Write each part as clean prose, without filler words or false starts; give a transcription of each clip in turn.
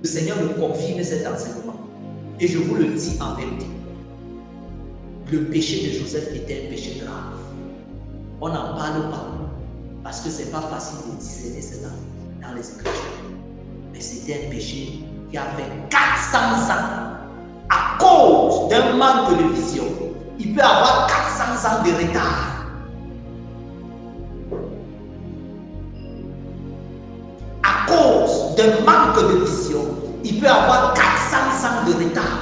Le Seigneur me confirme cet enseignement. Et je vous le dis en vérité. Le péché de Joseph était un péché grave. On n'en parle pas parce que ce n'est pas facile de discerner cela dans les Écritures. Mais c'était un péché qui a fait 400 ans à cause d'un manque de vision. Il peut avoir 400 ans de retard. À cause d'un manque de vision, il peut avoir 400 ans de retard.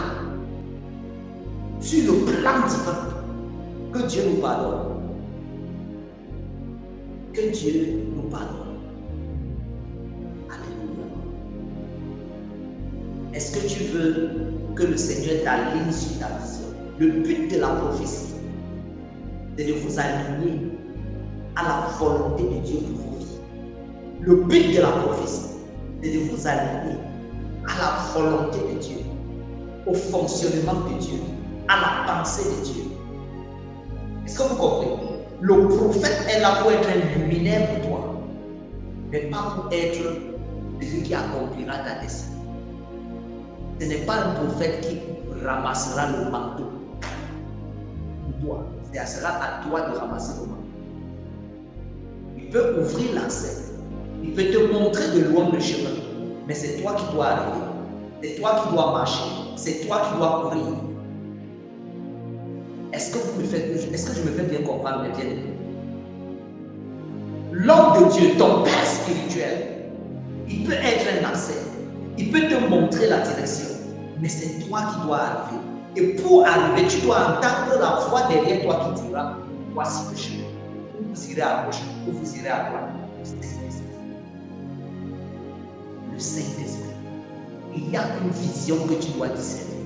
Sur le plan divin, que Dieu nous pardonne. Que Dieu nous pardonne. Alléluia. Est-ce que tu veux que le Seigneur t'aligne sur ta vision? Le but de la prophétie, c'est de vous aligner à la volonté de Dieu pour vos vies. Le but de la prophétie, c'est de vous aligner à la volonté de Dieu, au fonctionnement de Dieu, à la pensée de Dieu. Est-ce que vous comprenez? Le prophète est là pour être un luminaire pour toi, mais pas pour être celui qui accomplira ta destinée. Ce n'est pas un prophète qui ramassera le manteau pour toi. Ce sera à toi de ramasser le manteau. Il peut ouvrir la scène, il peut te montrer de loin le chemin, mais c'est toi qui dois arriver, c'est toi qui dois marcher, c'est toi qui dois courir. Est-ce que je me fais bien comprendre, mes bien-aimés? L'homme de Dieu, ton père spirituel, il peut être un accès, il peut te montrer la direction, mais c'est toi qui dois arriver. Et pour arriver, tu dois entendre la voix derrière toi qui dira: voici le chemin. Vous irez à gauche, vous irez à droite. Le Saint-Esprit. Il y a une vision que tu dois discerner.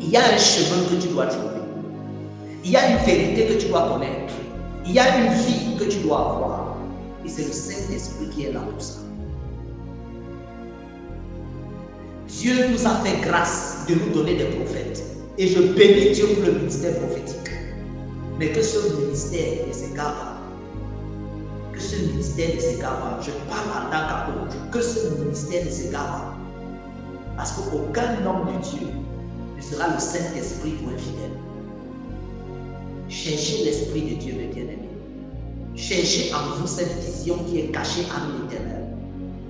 Il y a un chemin que tu dois trouver. Il y a une vérité que tu dois connaître. Il y a une vie que tu dois avoir. Et c'est le Saint-Esprit qui est là pour ça. Dieu nous a fait grâce de nous donner des prophètes. Et je bénis Dieu pour le ministère prophétique. Mais que ce ministère ne s'égare pas. Que ce ministère ne s'égare pas. Je parle en tant qu'apôtre. Que ce ministère ne s'égare pas. Parce qu'aucun homme de Dieu ne sera le Saint-Esprit pour un fidèle. Cherchez l'Esprit de Dieu, mes bien-aimés. Cherchez en vous cette vision qui est cachée en l'Éternel.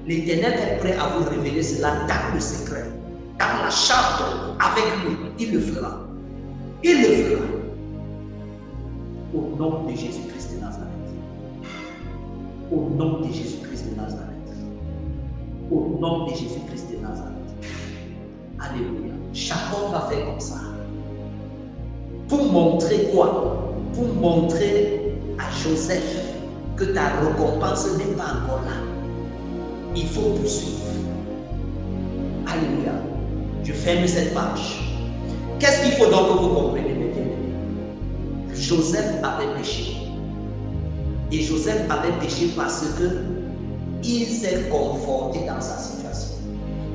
L'Éternel est prêt à vous révéler cela dans le secret, dans la charte, avec lui. Il le fera. Il le fera. Au nom de Jésus-Christ de Nazareth. Au nom de Jésus-Christ de Nazareth. Au nom de Jésus-Christ de Nazareth. Alléluia. Jacob va faire comme ça. Pour montrer quoi? Pour montrer à Joseph que ta récompense n'est pas encore là. Il faut poursuivre. Alléluia. Je ferme cette page. Qu'est-ce qu'il faut donc que vous compreniez, mes bien-aimés? Joseph avait péché. Et Joseph avait péché parce que il s'est conforté dans sa situation.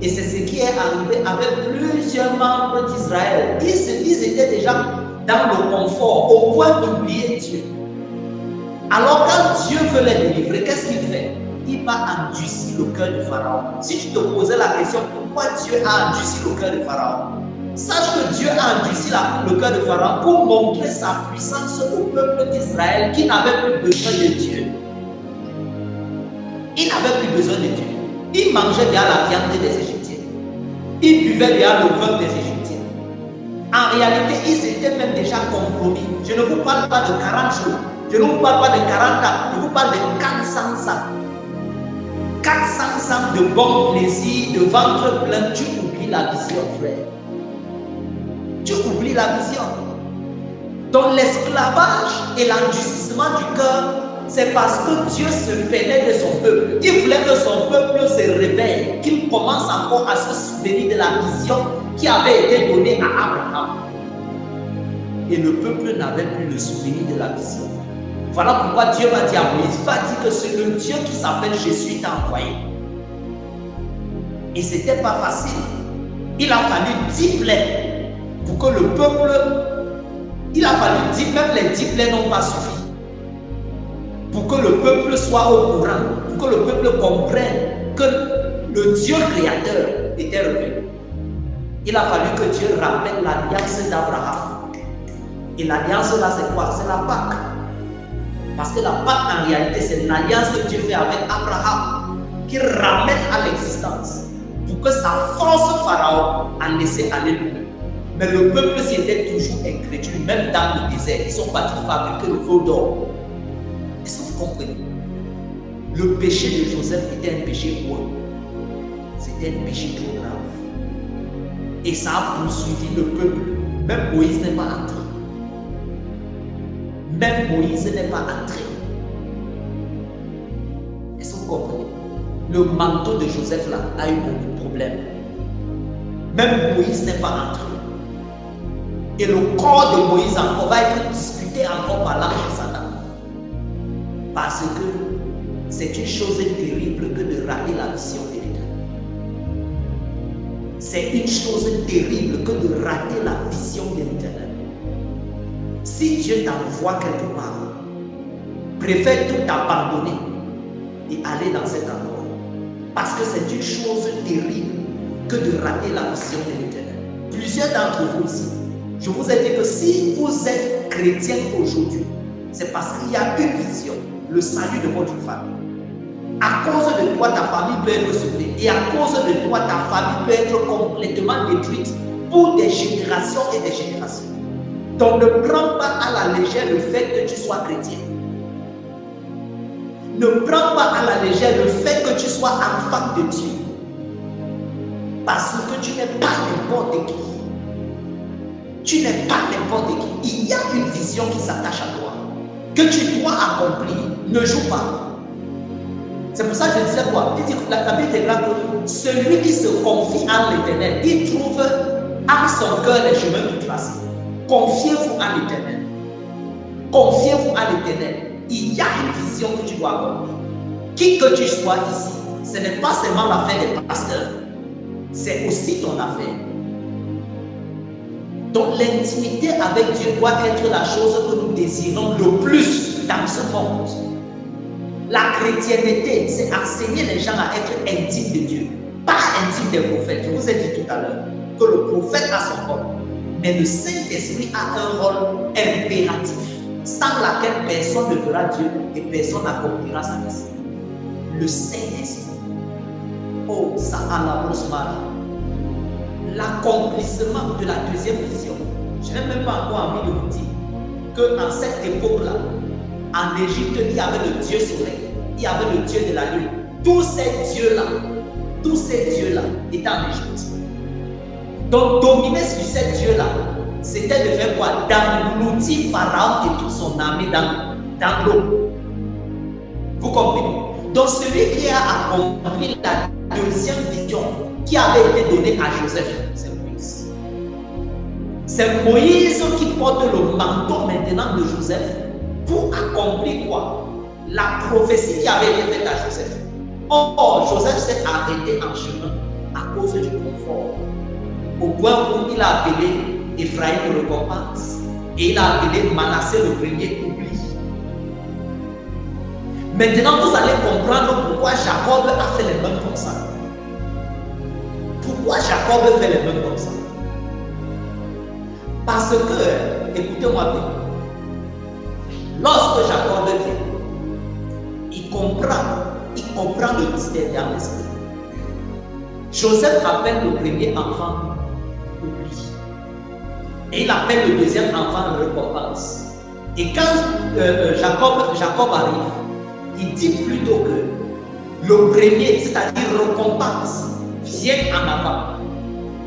Et c'est ce qui est arrivé avec plusieurs membres d'Israël. Ils étaient déjà dans le confort, au point d'oublier Dieu. Alors quand Dieu veut les délivrer, qu'est-ce qu'il fait? Il va endurcir le cœur de Pharaon. Si tu te posais la question, pourquoi Dieu a endurci le cœur de Pharaon? Sache que Dieu a endurci le cœur de Pharaon pour montrer sa puissance au peuple d'Israël qui n'avait plus besoin de Dieu. Il n'avait plus besoin de Dieu. Il mangeait bien la viande des Égyptiens. Il buvait bien le vin des Égyptiens. En réalité, ils étaient même déjà compromis. Je ne vous parle pas de 40 jours. Je ne vous parle pas de 40 ans. Je vous parle de 400 ans. 400 ans de bon plaisir, de ventre plein. Tu oublies la vision, frère. Tu oublies la vision. Donc l'esclavage et l'endurcissement du cœur, c'est parce que Dieu se peinait de son peuple. Il voulait que son peuple se réveille, qu'il commence encore à se souvenir de la vision qui avait été donnée à Abraham. Et le peuple n'avait plus le souvenir de la vision. Voilà pourquoi Dieu va dire à Moïse, va dire que c'est le Dieu qui s'appelle Jésus t'a envoyé. Et ce n'était pas facile. Il a fallu 10 plaies pour que le peuple, il a fallu 10, même les 10 plaies n'ont pas suffi. Pour que le peuple soit au courant, pour que le peuple comprenne que le Dieu créateur était revenu. Il a fallu que Dieu rappelle l'alliance d'Abraham. Et l'alliance là, c'est quoi? C'est la Pâque. Parce que la Pâque, en réalité, c'est l'alliance que Dieu fait avec Abraham, qui ramène à l'existence, pour que ça force Pharaon à laisser aller le peuple. Mais le peuple s'était toujours incrédule, même dans le désert. Ils sont partis fabriquer le veau d'or. Est-ce que vous comprenez? Le péché de Joseph était un péché quoi? C'était un péché trop grave. Et ça a poursuivi le peuple. Même Moïse n'est pas entré. Même Moïse n'est pas entré. Est-ce que vous comprenez? Le manteau de Joseph là a eu beaucoup de problèmes. Même Moïse n'est pas entré. Et le corps de Moïse encore va être discuté encore par l'ange de Satan. Parce que c'est une chose terrible que de rater la vision de l'Éternel. C'est une chose terrible que de rater la vision de l'Éternel. Si Dieu t'envoie quelque part, préfère tout abandonner et aller dans cet endroit. Parce que c'est une chose terrible que de rater la vision de l'Éternel. Plusieurs d'entre vous ici, je vous ai dit que si vous êtes chrétien aujourd'hui, c'est parce qu'il y a une vision, le salut de votre famille. À cause de toi, ta famille peut être sauvée. Et à cause de toi, ta famille peut être complètement détruite pour des générations et des générations. Donc ne prends pas à la légère le fait que tu sois chrétien. Ne prends pas à la légère le fait que tu sois enfant de Dieu. Parce que tu n'es pas n'importe qui. Tu n'es pas n'importe qui. Il y a une vision qui s'attache à toi, que tu dois accomplir. Ne joue pas. C'est pour ça que je disais quoi? La Bible déclare que celui qui se confie en l'Éternel, il trouve en son cœur les chemins tout tracés. Confiez-vous en l'Éternel. Confiez-vous en l'Éternel. Il y a une vision que tu dois accomplir. Qui que tu sois ici, ce n'est pas seulement l'affaire des pasteurs, c'est aussi ton affaire. Donc l'intimité avec Dieu doit être la chose que nous désirons le plus dans ce monde. La chrétienté, c'est enseigner les gens à être intimes de Dieu, pas intimes des prophètes. Je vous ai dit tout à l'heure que le prophète a son rôle, mais le Saint-Esprit a un rôle impératif, sans laquelle personne ne verra Dieu et personne n'accomplira sa mission. Le Saint-Esprit. Oh, ça a la grosse mal. L'accomplissement de la deuxième vision. Je n'ai même pas encore envie de vous dire qu'en cette époque-là, en Égypte, il y avait le Dieu soleil, il y avait le Dieu de la lune. Tous ces dieux-là étaient en Égypte. Donc, dominer sur ces dieux-là, c'était de faire quoi? D'engloutir Pharaon et toute son armée dans l'eau. Vous comprenez? Donc, celui qui a accompli la deuxième vision qui avait été donnée à Joseph, c'est Moïse. C'est Moïse qui porte le manteau maintenant de Joseph pour accomplir quoi? La prophétie qui avait été faite à Joseph. Or, Joseph s'est arrêté en chemin à cause du confort. Au point où il a appelé Ephraïm le récompense et il a appelé Manassé le premier oubli. Maintenant, vous allez comprendre pourquoi Jacob a fait les mains comme ça. Pourquoi Jacob fait les mains comme ça? Parce que, écoutez-moi bien, lorsque Jacob vient, il comprend le mystère dans l'esprit. Joseph appelle le premier enfant oubli. Et il appelle le deuxième enfant récompense. Et quand Jacob arrive, il dit plutôt que le premier, c'est-à-dire récompense, vient en avant.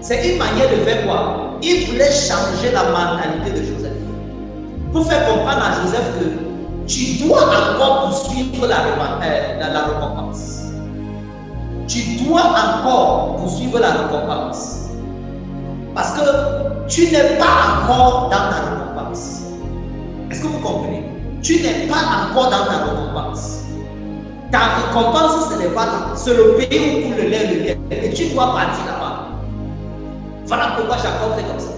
C'est une manière de faire quoi? Il voulait changer la mentalité de Joseph. Pour faire comprendre à Joseph que tu dois encore poursuivre la récompense. Tu dois encore poursuivre la récompense. Parce que tu n'es pas encore dans ta récompense. Est-ce que vous comprenez? Tu n'es pas encore dans ta récompense. Ta récompense, ce n'est pas là. C'est le pays où coule le lait et le miel. Et tu dois partir là-bas. Voilà pourquoi Jacob fait comme ça.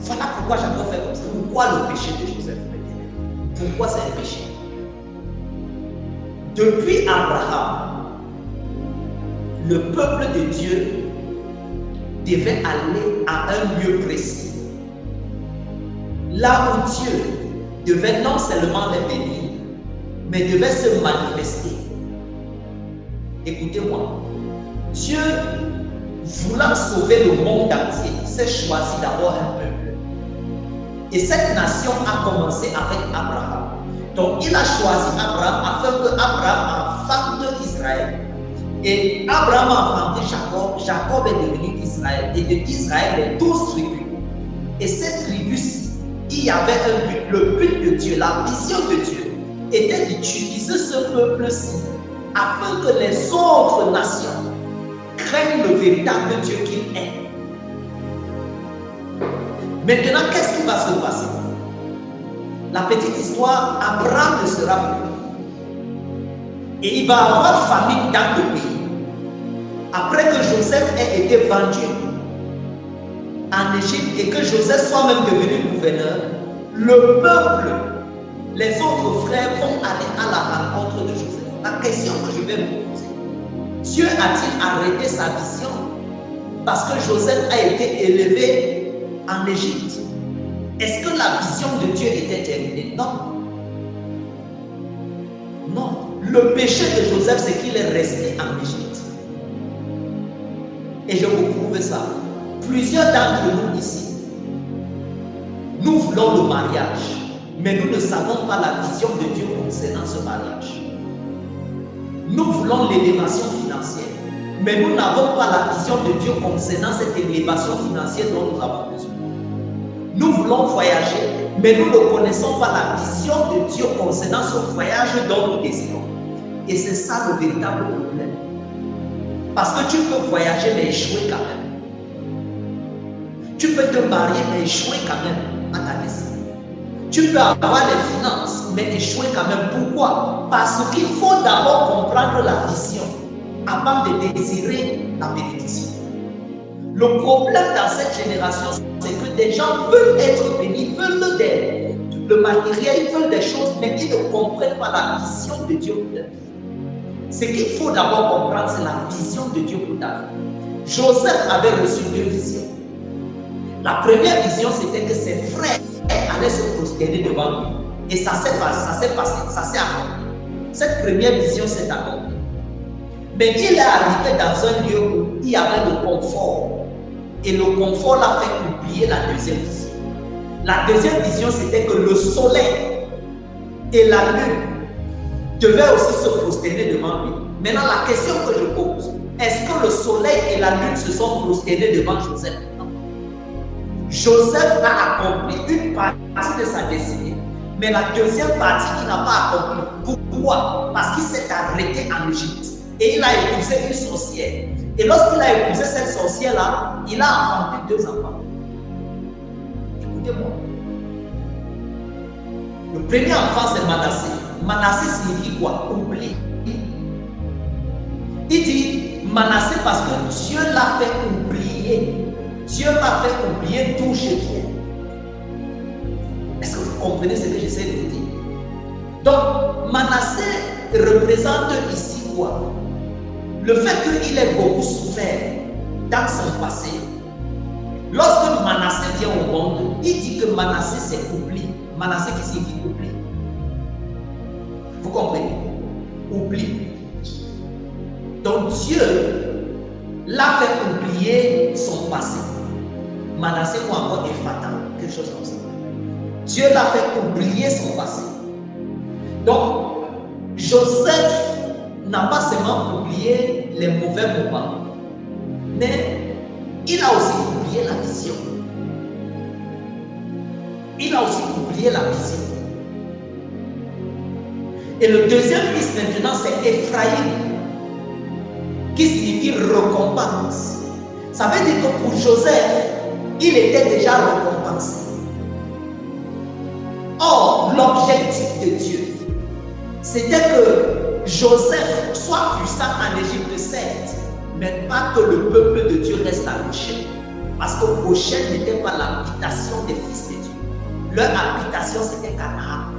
Voilà pourquoi Jacob fait comme ça. Pourquoi le péché de Joseph? Pourquoi c'est un péché? Depuis Abraham, le peuple de Dieu devait aller à un lieu précis. Là où Dieu devait non seulement les bénir, mais devait se manifester. Écoutez-moi, Dieu, voulant sauver le monde entier, s'est choisi d'abord un peuple. Et cette nation a commencé avec Abraham. Donc il a choisi Abraham afin que Abraham enfante Israël. Et Abraham a enfanté Jacob. Jacob est devenu Israël. Et de Israël, les 12 tribus. Et cette tribu-ci, il y avait un but. Le but de Dieu, la vision de Dieu, était d'utiliser ce peuple-ci afin que les autres nations craignent le véritable Dieu qu'il est. Maintenant, qu'est-ce qui va se passer? La petite histoire, Abraham ne sera plus. Et il va avoir famine dans le pays. Après que Joseph ait été vendu en Égypte et que Joseph soit même devenu gouverneur, le peuple, les autres frères vont aller à la rencontre de Joseph. La question que je vais vous poser, Dieu a-t-il arrêté sa vision parce que Joseph a été élevé en Égypte? Est-ce que la vision de Dieu était terminée? Non. Non. Le péché de Joseph, c'est qu'il est resté en Égypte. Et je vous prouve ça. Plusieurs d'entre nous ici, nous voulons le mariage, mais nous ne savons pas la vision de Dieu concernant ce mariage. Nous voulons l'élévation financière, mais nous n'avons pas la vision de Dieu concernant cette élévation financière dont nous avons besoin. Nous voulons voyager, mais nous ne connaissons pas la vision de Dieu concernant ce voyage dont nous désirons. Et c'est ça le véritable problème. Parce que tu peux voyager mais échouer quand même. Tu peux te marier mais échouer quand même à ta destinée. Tu peux avoir les finances mais échouer quand même. Pourquoi? Parce qu'il faut d'abord comprendre la vision avant de désirer la bénédiction. Le problème dans cette génération, c'est que des gens veulent être bénis, veulent le matériel, ils veulent des choses, mais ils ne comprennent pas la vision de Dieu pour leur vie. Ce qu'il faut d'abord comprendre, c'est la vision de Dieu pour ta vie. Joseph avait reçu 2 visions. La première vision, c'était que ses frères allaient se prosterner devant lui. Et ça s'est accompli. Cette première vision s'est accomplie. Mais il est arrivé dans un lieu où il y avait le confort. Et le confort l'a fait oublier la deuxième vision. La deuxième vision, c'était que le soleil et la lune devaient aussi se prosterner devant lui. Maintenant, la question que je pose, est-ce que le soleil et la lune se sont prosternés devant Joseph? Non. Joseph a accompli une partie de sa destinée, mais la deuxième partie, il n'a pas accompli. Pourquoi? Parce qu'il s'est arrêté en Égypte et il a épousé une sorcière. Et lorsqu'il a épousé cette sorcière-là, il a enfanté 2 enfants. Écoutez-moi. Le premier enfant, c'est Manassé. Manassé signifie quoi? Oubli. Il dit Manassé parce que Dieu l'a fait oublier. Dieu m'a fait oublier d'où je viens. Est-ce que vous comprenez ce que j'essaie de vous dire? Donc, Manassé représente ici quoi? Le fait qu'il ait beaucoup souffert dans son passé. Lorsque Manassé vient au monde, il dit que Manassé c'est oubli. Manassé qui signifie oubli. Vous comprenez? Oubli. Donc Dieu l'a fait oublier son passé. Manassé ou encore Ephata, quelque chose comme ça. Dieu l'a fait oublier son passé. Donc, Joseph n'a pas seulement oublié les mauvais moments, mais il a aussi oublié la vision. Il a aussi oublié la vision. Et le deuxième fils maintenant, c'est Ephraïm, qui signifie récompense. Ça veut dire que pour Joseph, il était déjà récompensé. Or, l'objectif de Dieu, c'était que Joseph soit puissant en Égypte, certes, mais pas que le peuple de Dieu reste à Goshen. Parce que Goshen n'était pas l'habitation des fils de Dieu. Leur habitation, c'était Canaan.